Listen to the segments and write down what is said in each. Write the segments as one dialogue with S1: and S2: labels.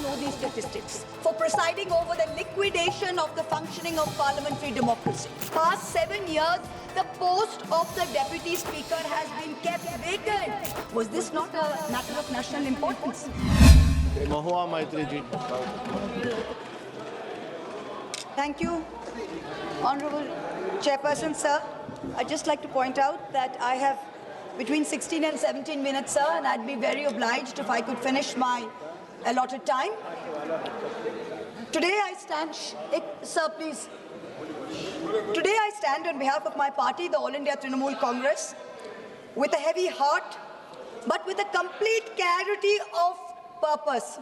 S1: know these statistics, for presiding over the liquidation of the functioning of parliamentary democracy. Past 7 years, the post of the Deputy Speaker has been kept vacant. Was this not a matter of national importance?
S2: Mahua Maitriji.
S1: Thank you, Honorable Chairperson, sir. I'd just like to point out that I have between 16 and 17 minutes, sir, and I'd be very obliged if I could finish my allotted time. Today I stand, sir, please. Today I stand on behalf of my party, the All India Trinamool Congress, with a heavy heart, but with a complete clarity of purpose,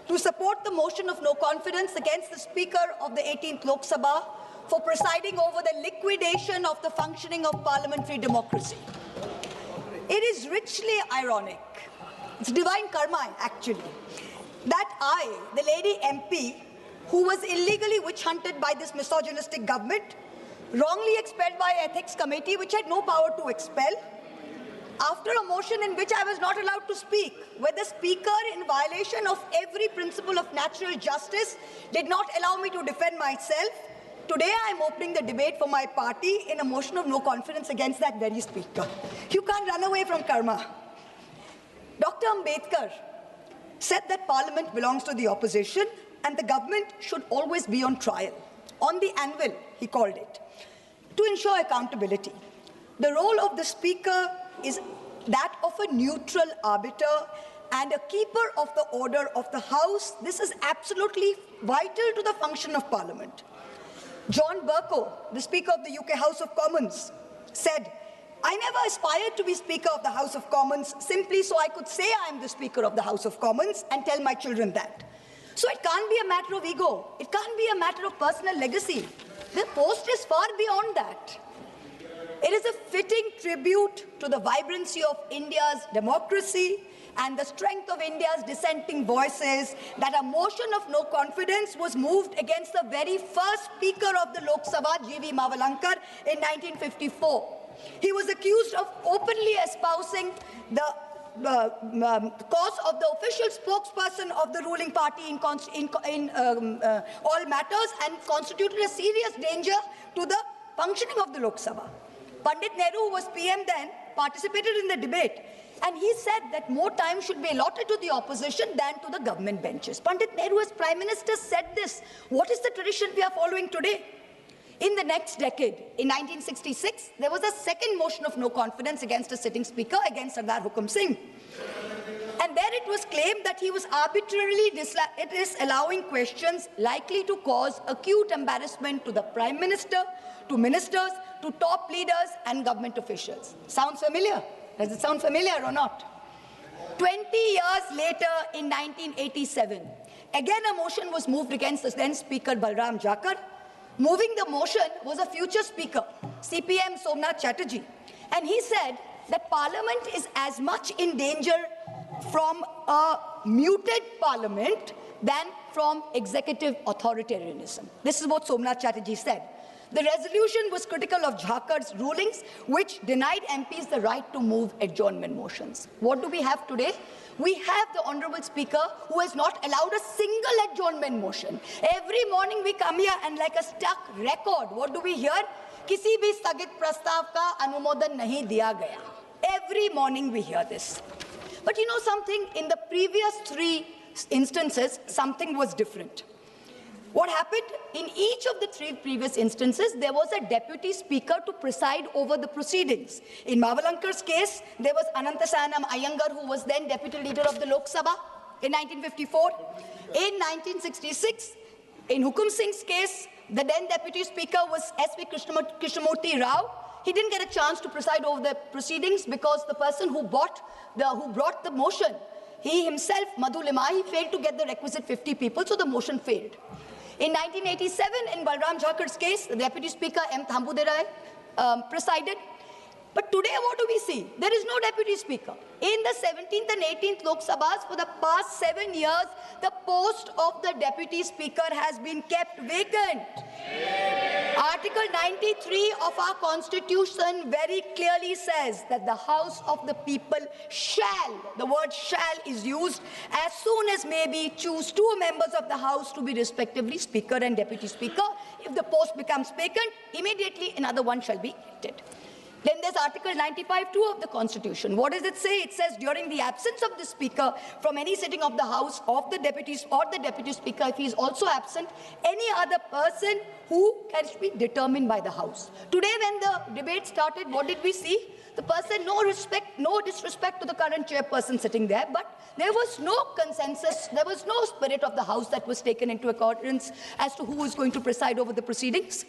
S1: to support the motion of no confidence against the Speaker of the 18th Lok Sabha for presiding over the liquidation of the functioning of parliamentary democracy. It is richly ironic, it's divine karma actually, that I, the lady MP, who was illegally witch-hunted by this misogynistic government, wrongly expelled by Ethics Committee, which had no power to expel, after a motion in which I was not allowed to speak, where the Speaker, in violation of every principle of natural justice, did not allow me to defend myself. Today I am opening the debate for my party in a motion of no confidence against that very Speaker. You can't run away from karma. Dr. Ambedkar said that Parliament belongs to the opposition and the government should always be on trial. On the anvil, he called it, to ensure accountability. The role of the Speaker is that of a neutral arbiter and a keeper of the order of the House. This is absolutely vital to the function of Parliament. John Bercow, the Speaker of the UK House of Commons, said, "I never aspired to be Speaker of the House of Commons simply so I could say I am the Speaker of the House of Commons and tell my children that." So it can't be a matter of ego. It can't be a matter of personal legacy. The post is far beyond that. It is a fitting tribute to the vibrancy of India's democracy and the strength of India's dissenting voices that a motion of no confidence was moved against the very first Speaker of the Lok Sabha, G.V. Mavalankar, in 1954. He was accused of openly espousing the cause of the official spokesperson of the ruling party in all matters and constituted a serious danger to the functioning of the Lok Sabha. Pandit Nehru, who was PM then, participated in the debate, and he said that more time should be allotted to the opposition than to the government benches. Pandit Nehru as Prime Minister said this. What is the tradition we are following today? In the next decade, in 1966, there was a second motion of no confidence against a sitting Speaker, against Sardar Hukum Singh. And there it was claimed that he was arbitrarily disallowing questions likely to cause acute embarrassment to the Prime Minister, to ministers, to top leaders and government officials. Sounds familiar? Does it sound familiar or not? 20 years later, in 1987, again a motion was moved against the then Speaker Balram Jakar. Moving the motion was a future Speaker, CPM Somnath Chatterjee. And he said that Parliament is as much in danger from a muted Parliament than from executive authoritarianism. This is what Somnath Chatterjee said. The resolution was critical of Jakar's rulings, which denied MPs the right to move adjournment motions. What do we have today? We have the Honorable Speaker who has not allowed a single adjournment motion. Every morning we come here and like a stuck record, what do we hear? किसी भी स्थगित प्रस्ताव का अनुमोदन नहीं दिया गया. Every morning we hear this. But you know something? In the previous 3 instances, something was different. What happened? In each of the 3 previous instances, there was a deputy speaker to preside over the proceedings. In Mavalankar's case, there was Anantasayanam Iyengar, who was then deputy leader of the Lok Sabha in 1954. In 1966, in Hukum Singh's case, the then deputy speaker was S.V. Krishnamurti Rao. He didn't get a chance to preside over the proceedings because the person who brought the motion, he himself, Madhu Limahi, failed to get the requisite 50 people, so the motion failed. In 1987, in Balram Jakar's case, the Deputy Speaker M. Thambuderai presided. But today, what do we see? There is no Deputy Speaker. In the 17th and 18th Lok Sabhas, for the past 7 years, the post of the Deputy Speaker has been kept vacant. Article 93 of our Constitution very clearly says that the House of the people shall, the word shall is used, as soon as may be choose two members of the House to be respectively Speaker and Deputy Speaker. If the post becomes vacant, immediately another one shall be elected. Then there's Article 95(2) of the Constitution. What does it say? It says during the absence of the Speaker from any sitting of the House of the deputies or the Deputy Speaker, if he is also absent, any other person who can be determined by the House. Today when the debate started, what did we see? The person, no disrespect to the current chairperson sitting there, but there was no consensus, there was no spirit of the House that was taken into accordance as to who is going to preside over the proceedings.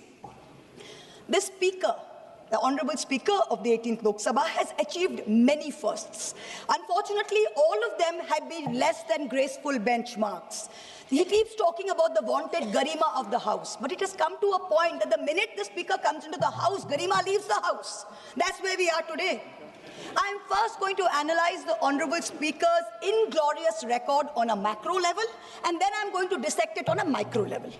S1: The Speaker, the Honourable Speaker of the 18th Lok Sabha, has achieved many firsts. Unfortunately, all of them have been less than graceful benchmarks. He keeps talking about the vaunted garima of the House, but it has come to a point that the minute the Speaker comes into the House, garima leaves the House. That's where we are today. I'm first going to analyze the Honourable Speaker's inglorious record on a macro level, and then I'm going to dissect it on a micro level.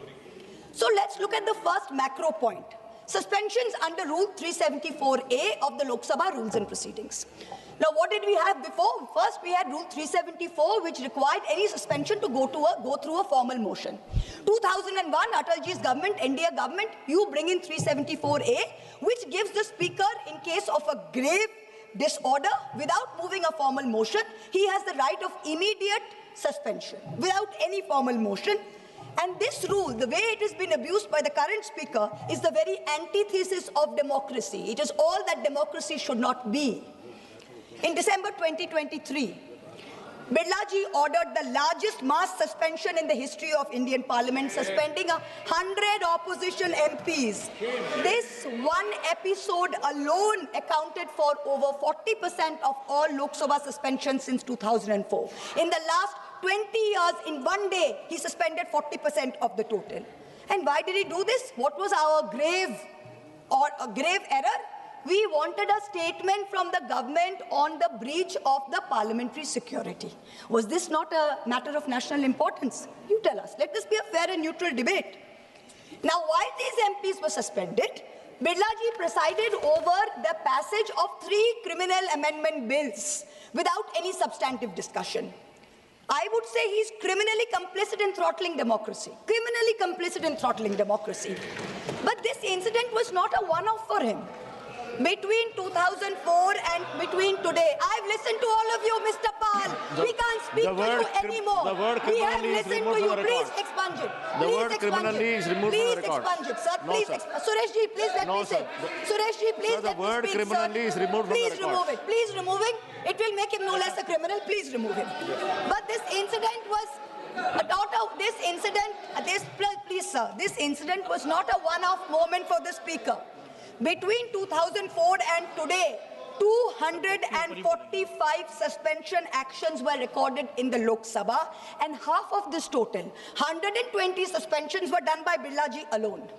S1: So let's look at the first macro point. Suspensions under Rule 374A of the Lok Sabha Rules and Proceedings. Now, what did we have before? First, we had Rule 374, which required any suspension to go through a formal motion. 2001, Atalji's government, NDA government, you bring in 374A, which gives the Speaker, in case of a grave disorder, without moving a formal motion, he has the right of immediate suspension, without any formal motion. And this rule, the way it has been abused by the current Speaker, is the very antithesis of democracy. It is all that democracy should not be. In December 2023, Birlaji ordered the largest mass suspension in the history of Indian Parliament, suspending 100 opposition MPs. This one episode alone accounted for over 40% of all Lok Sabha suspensions since 2004. In the last 20 years, in one day, he suspended 40% of the total. And why did he do this? What was our grave error? We wanted a statement from the government on the breach of the parliamentary security. Was this not a matter of national importance? You tell us. Let this be a fair and neutral debate. Now, while these MPs were suspended, Birlaji presided over the passage of 3 criminal amendment bills without any substantive discussion. I would say he's criminally complicit in throttling democracy. Criminally complicit in throttling democracy. But this incident was not a one-off for him. Between 2004 and between today, I've listened to all of you, Mr. Pal. We can't speak to you anymore.
S2: The word
S1: we have
S2: criminally is
S1: listened
S2: removed
S1: to you.
S2: from the
S1: Please
S2: record.
S1: expunge it.
S2: The
S1: Please
S2: word
S1: expunge
S2: criminally
S1: it.
S2: is removed
S1: Please
S2: from the record.
S1: expunge it, sir.
S2: No,
S1: Please,
S2: sir.
S1: Suresh ji, please let
S2: No,
S1: me
S2: sir.
S1: say. Suresh ji, please
S2: Sir, the
S1: let me
S2: word
S1: speak,
S2: criminally
S1: sir.
S2: is removed from the
S1: Please
S2: record.
S1: remove it. Please remove it. It will make him no less a criminal. Please remove him. But this incident was please, sir, this incident was not a one-off moment for the Speaker. Between 2004 and today, 245 suspension actions were recorded in the Lok Sabha, and half of this total, 120 suspensions, were done by Birlaji alone.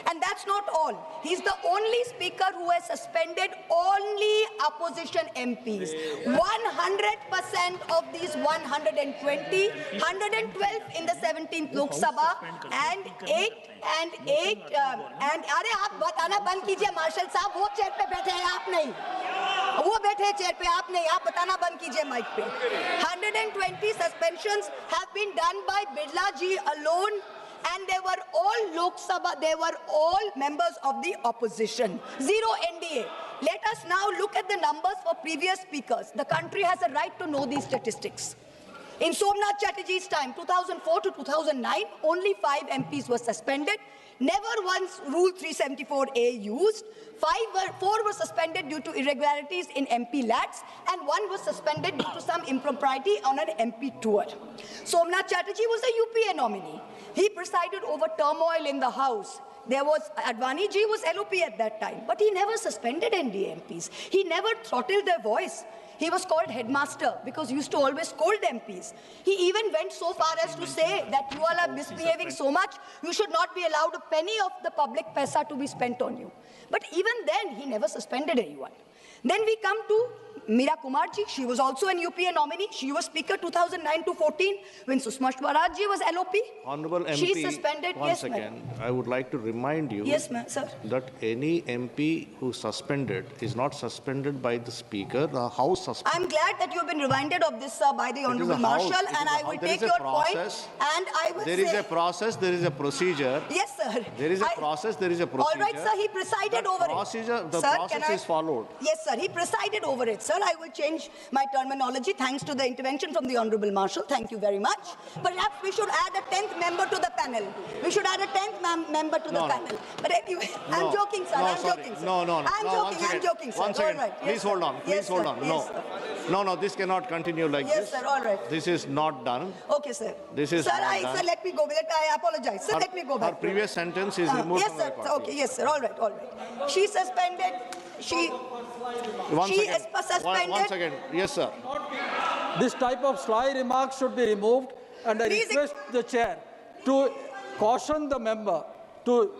S1: And that's not all. He's the only Speaker who has suspended only opposition MPs. 100% of these 120, 112 in the 17th Lok Sabha, and 8 अरे आप बताना बंद कीजिए martial साहब, वो chair पे बैठे हैं आप नहीं, वो बैठे हैं चेयर पे आप नहीं, आप बताना बंद कीजिए माइक पे. 120 suspensions have been done by Birlaji alone. And they were all Lok Sabha, they were all members of the opposition. 0 NDA. Let us now look at the numbers for previous speakers. The country has a right to know these statistics. In Somnath Chatterjee's time, 2004 to 2009, only 5 MPs were suspended. Never once Rule 374A used. 4 were suspended due to irregularities in MP lads, and 1 was suspended due to some impropriety on an MP tour. Somnath Chatterjee was a UPA nominee. He presided over turmoil in the House. Advani ji was LOP at that time, but he never suspended NDA MPs. He never throttled their voice. He was called headmaster because he used to always scold MPs. He even went so far as to say that you all are misbehaving so much, you should not be allowed a penny of the public paisa to be spent on you. But even then, he never suspended anyone. Then we come to Meera Kumarji, she was also an UPA nominee. She was Speaker 2009 to 14 when Sushma Swaraj ji was LOP.
S2: Honorable MP,
S1: She suspended.
S2: once
S1: Yes,
S2: again, I would like to remind you
S1: Yes, ma'am, sir.
S2: that any MP who suspended is not suspended by the Speaker. The House suspended.
S1: I'm glad that you've been reminded of this, sir, by the Honorable
S2: a house.
S1: Marshal,
S2: It is
S1: and
S2: a
S1: I
S2: house.
S1: will
S2: There
S1: take
S2: is a
S1: your point.
S2: process.
S1: And I will
S2: There
S1: say,
S2: is a process, there is a procedure.
S1: yes, sir.
S2: There is a process, there is a procedure.
S1: All right, sir. He presided over it.
S2: The
S1: Sir,
S2: process
S1: can I-
S2: is followed.
S1: Yes, sir. He presided over it, sir. I will change my terminology thanks to the intervention from the Honorable Marshal. Thank you very much. Perhaps we should add a 10th member to the panel. We should add a 10th member to the
S2: No, no.
S1: panel. But anyway, I'm
S2: No,
S1: joking, sir.
S2: no,
S1: I'm
S2: sorry.
S1: joking, sir.
S2: No,
S1: I'm
S2: one
S1: joking. I'm
S2: second.
S1: joking, sir.
S2: One second.
S1: All right. Yes,
S2: Please hold
S1: sir.
S2: on.
S1: Yes,
S2: Please hold
S1: sir.
S2: on.
S1: Yes,
S2: No.
S1: sir.
S2: No, this cannot continue like
S1: Yes,
S2: this.
S1: sir. All right.
S2: This is not done.
S1: Okay, sir.
S2: This is
S1: sir,
S2: not done.
S1: sir, let me go with it. I apologize. Sir, let me go back.
S2: Her previous sentence is removed
S1: Yes,
S2: from the
S1: sir.
S2: record.
S1: Okay, yes, sir. All right, all right. She suspended.
S2: One
S1: She
S2: second.
S1: is suspended.
S2: One second. Yes, sir.
S3: This type of sly remarks should be removed, and I
S1: Please
S3: request the chair to caution the member to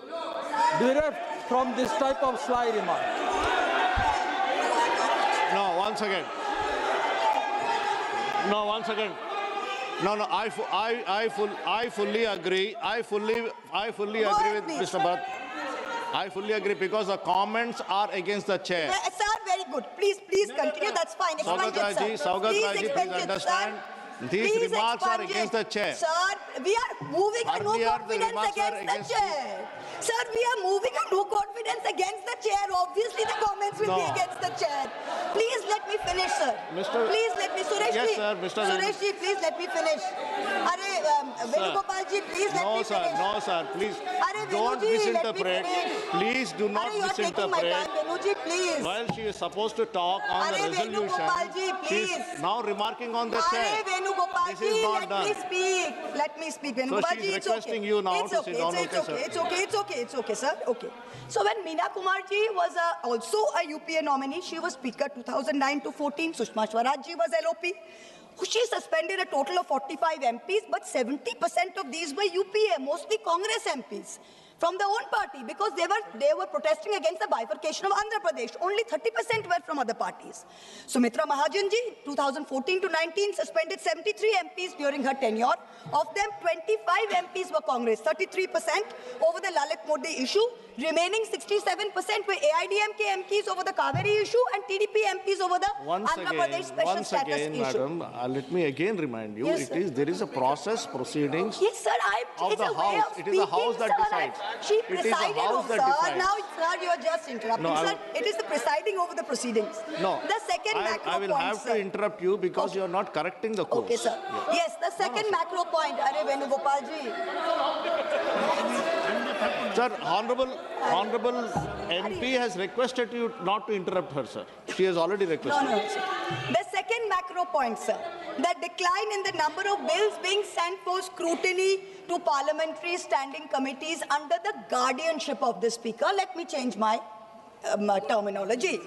S3: bereft from this type of sly remark.
S2: No, one second. No, one second. No, I fully agree. I fully
S1: Go
S2: agree
S1: ahead,
S2: with
S1: please.
S2: Mr. Bhatt. I fully agree because the comments are against the chair.
S1: Sir, very good. Please continue. That's fine. Expunge it, sir.
S2: Saugat
S1: Please
S2: Raji, please
S1: expunge it,
S2: understand.
S1: sir.
S2: These
S1: Please
S2: remarks are
S1: expunge
S2: against
S1: it.
S2: the chair.
S1: Sir, we are moving a no
S2: Earlier, the
S1: confidence
S2: remarks were
S1: against the
S2: against
S1: chair. Sir, we are moving a no confidence against the chair. Obviously, the comments will be
S2: No.
S1: against the chair. Please let me finish, sir.
S2: Mr.
S1: Please let me, Suresh
S2: Yes,
S1: ji.
S2: sir, Mr.
S1: Suresh ji, please let me finish. Venugopal ji, please let me finish.
S2: No, sir, please
S1: Venu
S2: don't
S1: ji, let me
S2: misinterpret.
S1: finish.
S2: Please do not
S1: You are taking my
S2: misinterpret.
S1: time, Venu ji, please.
S2: While she is supposed to talk on the
S1: Venugopal ji,
S2: resolution, she is
S1: please.
S2: now remarking on the
S1: Are
S2: chair.
S1: Venugopal
S2: This
S1: ji,
S2: is not
S1: let
S2: done.
S1: me speak. Let me speak, Venugopal
S2: she's
S1: ji. It's
S2: requesting
S1: okay.
S2: you now
S1: it's
S2: to
S1: okay.
S2: sit down.
S1: It's
S2: Okay,
S1: okay.
S2: sir.
S1: It's okay. It's okay. It's okay, sir. Okay. So when Meena Kumarji was also a UPA nominee, she was Speaker 2009 to 14. Sushma Swaraj ji was LOP. She suspended a total of 45 MPs, but 70% of these were UPA, mostly Congress MPs from their own party, because they were protesting against the bifurcation of Andhra Pradesh. Only 30% were from other parties. Sumitra Mahajan ji, 2014 to 19, suspended 73 MPs during her tenure. Of them, 25 MPs were Congress, 33% over the Lalit Modi issue. Remaining 67% were AIDMK MPs over the Kaveri issue and TDP MPs over the Andhra Pradesh special status issue.
S2: madam, let me again remind you,
S1: Yes, sir.
S2: there is a process, proceedings
S1: Yes, sir.
S2: of
S1: It's
S2: the
S1: a way
S2: House.
S1: of
S2: It is the House
S1: speaking,
S2: that
S1: sir.
S2: decides.
S1: She
S2: It is the
S1: presided
S2: House
S1: over,
S2: that
S1: sir.
S2: decides.
S1: Now, sir, you are just interrupting,
S2: No,
S1: sir. It is the presiding over the proceedings.
S2: No,
S1: The second macro
S2: I will
S1: point,
S2: have
S1: sir.
S2: to interrupt you because
S1: Okay.
S2: you are not correcting the course.
S1: Okay, sir. Yes, the second macro point. Are Venugopal ji.
S2: Sir, honorable MP has requested you not to interrupt her, sir. She has already
S1: No,
S2: requested.
S1: no, sir. The second macro point, sir. The decline in the number of bills being sent for scrutiny to parliamentary standing committees under the guardianship of the Speaker. Let me change my terminology.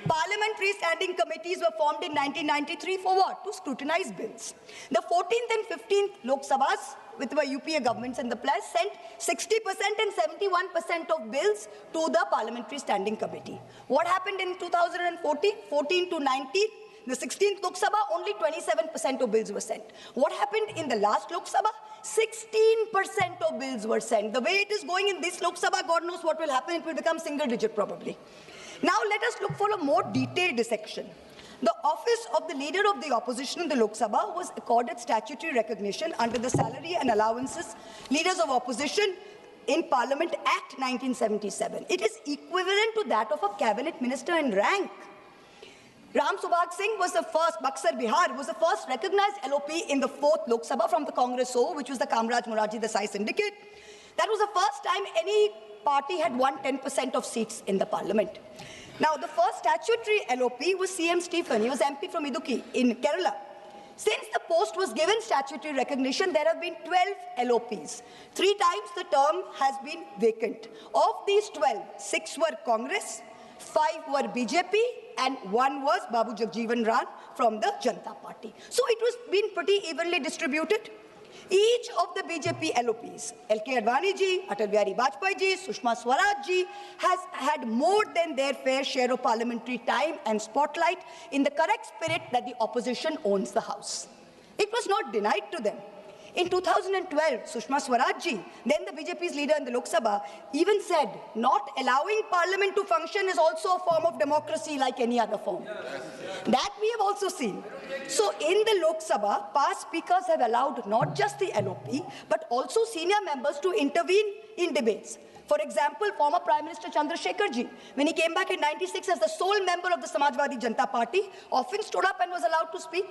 S1: Parliamentary standing committees were formed in 1993 for what? To scrutinize bills. The 14th and 15th Lok Sabhas, with the UPA governments in the place, sent 60% and 71% of bills to the Parliamentary Standing Committee. What happened in 2014? 14 to 19? The 16th Lok Sabha, only 27% of bills were sent. What happened in the last Lok Sabha? 16% of bills were sent. The way it is going in this Lok Sabha, God knows what will happen. It will become single digit probably. Now let us look for a more detailed dissection. The office of the leader of the opposition in the Lok Sabha was accorded statutory recognition under the Salary and Allowances Leaders of Opposition in Parliament Act 1977. It is equivalent to that of a cabinet minister in rank. Ram Subhag Singh was the first, Buxar Bihar was the first recognized LOP in the 4th Lok Sabha from the Congress O, which was the Kamraj Morarji Desai syndicate. That was the first time any party had won 10% of seats in the parliament. Now, the first statutory LOP was CM Stephen. He was MP from Idukki in Kerala. Since the post was given statutory recognition, there have been 12 LOPs. 3 times the term has been vacant. Of these 12, 6 were Congress, 5 were BJP, and 1 was Babu Jagjeevan Ram from the Janata Party. So it was been pretty evenly distributed. Each of the BJP LOPs, L.K. Advani ji, Atal Bihari Vajpayee ji, Sushma Swaraj ji, has had more than their fair share of parliamentary time and spotlight in the correct spirit that the opposition owns the House. It was not denied to them. In 2012, Sushma Swaraj ji, then the BJP's leader in the Lok Sabha, even said, not allowing parliament to function is also a form of democracy like any other form. That we have also seen. So in the Lok Sabha, past speakers have allowed not just the LOP, but also senior members to intervene in debates. For example, former Prime Minister Chandrasekhar ji, when he came back in '96 as the sole member of the Samajwadi Janata Party, often stood up and was allowed to speak.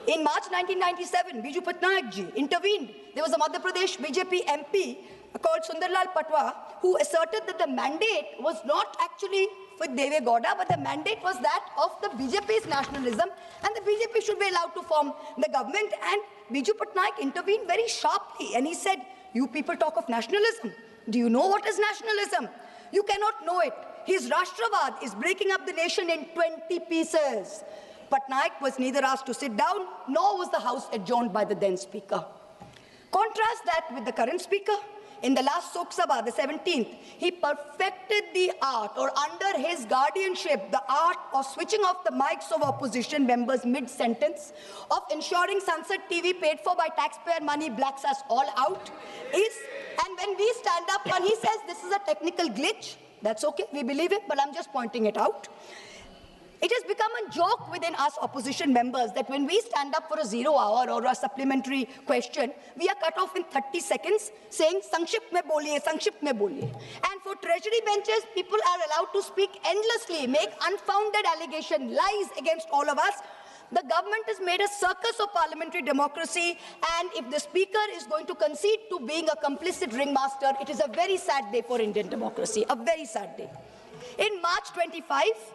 S1: In March 1997, Biju Patnaik ji intervened. There was a Madhya Pradesh BJP MP called Sundarlal Patwa who asserted that the mandate was not actually for Deve Gowda, but the mandate was that of the BJP's nationalism, and the BJP should be allowed to form the government. And Biju Patnaik intervened very sharply, and he said, "You people talk of nationalism. Do you know what is nationalism? You cannot know it. His Rashtravad is breaking up the nation in 20 pieces." Patnaik was neither asked to sit down, nor was the House adjourned by the then Speaker. Contrast that with the current Speaker. In the last Lok Sabha, the 17th, he perfected the art, or under his guardianship, the art of switching off the mics of opposition members mid-sentence, of ensuring Sansad TV paid for by taxpayer money blacks us all out. And when we stand up and he says this is a technical glitch, that's okay, we believe it, but I'm just pointing it out. It has become a joke within us opposition members that when we stand up for a 0 hour or a supplementary question, we are cut off in 30 seconds saying, "Sankshipt mein boliye, Sankshipt mein boliye." And for treasury benches, people are allowed to speak endlessly, make unfounded allegations, lies against all of us. The government has made a circus of parliamentary democracy, and if the Speaker is going to concede to being a complicit ringmaster, it is a very sad day for Indian democracy, a very sad day. In March 25,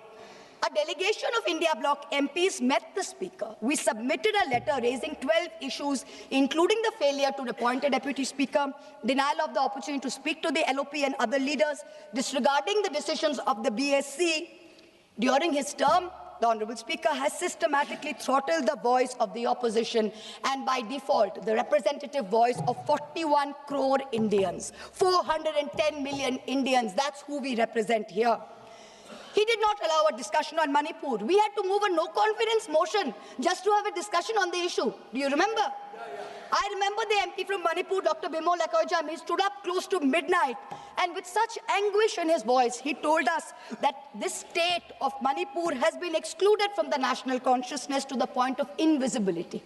S1: a delegation of India Bloc MPs met the Speaker. We submitted a letter raising 12 issues, including the failure to appoint a Deputy Speaker, denial of the opportunity to speak to the LOP and other leaders, disregarding the decisions of the BSC. During his term, the Honorable Speaker has systematically throttled the voice of the opposition and by default, the representative voice of 41 crore Indians, 410 million Indians. That's who we represent here. He did not allow a discussion on Manipur. We had to move a no-confidence motion just to have a discussion on the issue. Do you remember? I remember the MP from Manipur, Dr. Bimol Ekojam. He stood up close to midnight, and with such anguish in his voice, he told us that this state of Manipur has been excluded from the national consciousness to the point of invisibility.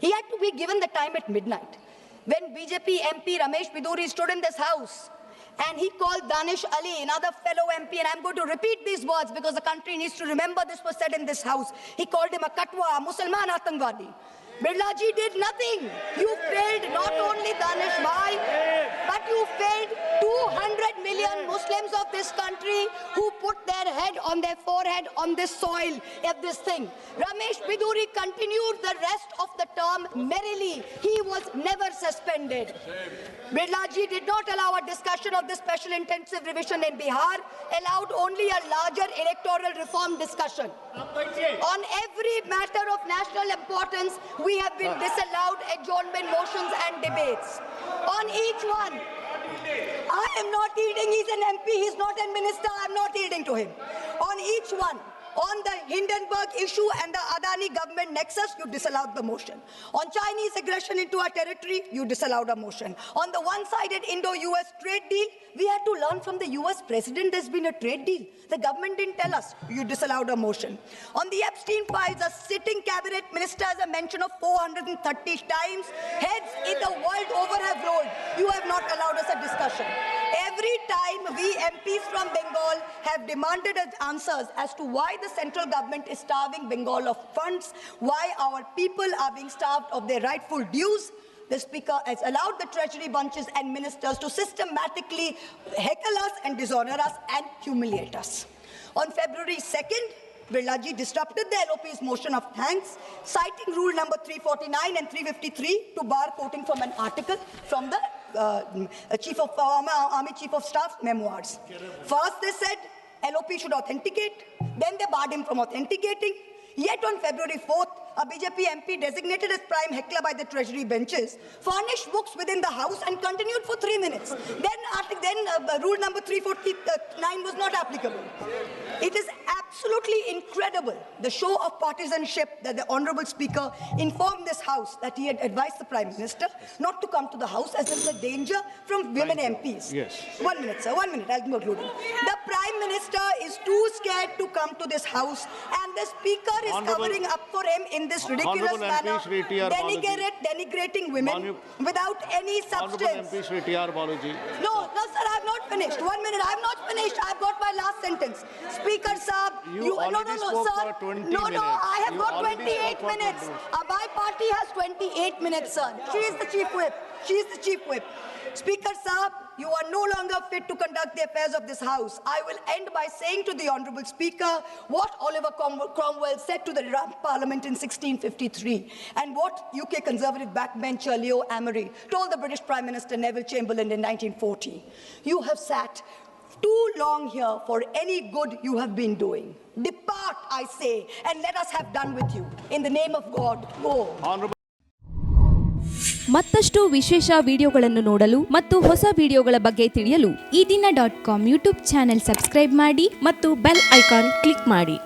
S1: He had to be given the time at midnight. When BJP MP Ramesh Biduri stood in this house, and he called Danish Ali, another fellow MP, and I'm going to repeat these words because the country needs to remember this was said in this house. He called him a Katwa, a Musalman Atangwadi. Birla ji did nothing. You failed not only Danish Bhai, but you failed 200 million Muslims of this country who put their head on their forehead on this soil of this thing. Ramesh Biduri continued the rest of the term merrily. He was never suspended. Birla ji did not allow a discussion of the special intensive revision in Bihar, allowed only a larger electoral reform discussion. On every matter of national importance, we have been disallowed adjournment motions and debates. On each one, I am not yielding. He's an MP, he's not a minister. I'm not yielding to him. On each one, on the Hindenburg issue and the Adani government nexus, you disallowed the motion. On Chinese aggression into our territory, you disallowed a motion. On the one-sided Indo-US trade deal, we had to learn from the US president there's been a trade deal. The government didn't tell us. You disallowed a motion. On the Epstein files, a sitting cabinet minister has a mention of 430 times. Heads in the world over have rolled. You have not allowed us a discussion. Every time we MPs from Bengal have demanded answers as to why the central government is starving Bengal of funds, why our people are being starved of their rightful dues, the Speaker has allowed the treasury bunches and ministers to systematically heckle us and dishonor us and humiliate us. On February 2nd, Birla ji disrupted the LOP's motion of thanks, citing rule number 349 and 353 to bar quoting from an article from the Army Chief of Staff's memoirs. First, they said LOP should authenticate. Then they barred him from authenticating. Yet on February 4th, a BJP MP designated as prime heckler by the Treasury benches, furnished books within the House and continued for 3 minutes. Then rule number 349 was not applicable. It is absolutely incredible, the show of partisanship that the Honorable Speaker informed this House that he had advised the Prime Minister not to come to the House as there is a danger from women MPs.
S2: Yes.
S1: 1 minute, sir, 1 minute, I'll conclude. The Prime Minister is too scared to come to this House, and the Speaker is covering up for him in this ridiculous
S2: Honorable
S1: manner,
S2: MP Shri T.R. Balaji.
S1: denigrating women without any
S2: Honorable
S1: substance.
S2: MP Shri T.R. Balaji.
S1: No, sir, I have not finished. 1 minute, I have not finished. I've got my last sentence. Speaker, sir,
S2: You already spoke
S1: sir.
S2: for 20
S1: No,
S2: minutes.
S1: I have
S2: You
S1: got
S2: already
S1: 28
S2: spoke for 20
S1: minutes.
S2: minutes.
S1: My party has 28 minutes, sir. She is the chief whip. She is the chief whip. Speaker, sir, you are no longer fit to conduct the affairs of this House. I will end by saying to the Honourable Speaker what Oliver Cromwell said to the Parliament in 1653 and what UK Conservative backbencher Leo Amery told the British Prime Minister Neville Chamberlain in 1940. You have sat too long here for any good you have been doing. Depart, I say, and let us have done with you. In the name of God, go.
S2: Honorable
S4: ಮತ್ತಷ್ಟು ವಿಶೇಷ ವಿಡಿಯೋಗಳನ್ನು ನೋಡಲು ಮತ್ತು ಹೊಸ ವಿಡಿಯೋಗಳ ಬಗ್ಗೆ ತಿಳಿಯಲು
S5: ಈ ದಿನ .com ಯೂಟ್ಯೂಬ್ ಚಾನೆಲ್ ಸಬ್ಸ್ಕ್ರೈಬ್ ಮಾಡಿ
S4: ಮತ್ತು ಬೆಲ್ ಐಕಾನ್ ಕ್ಲಿಕ್ ಮಾಡಿ.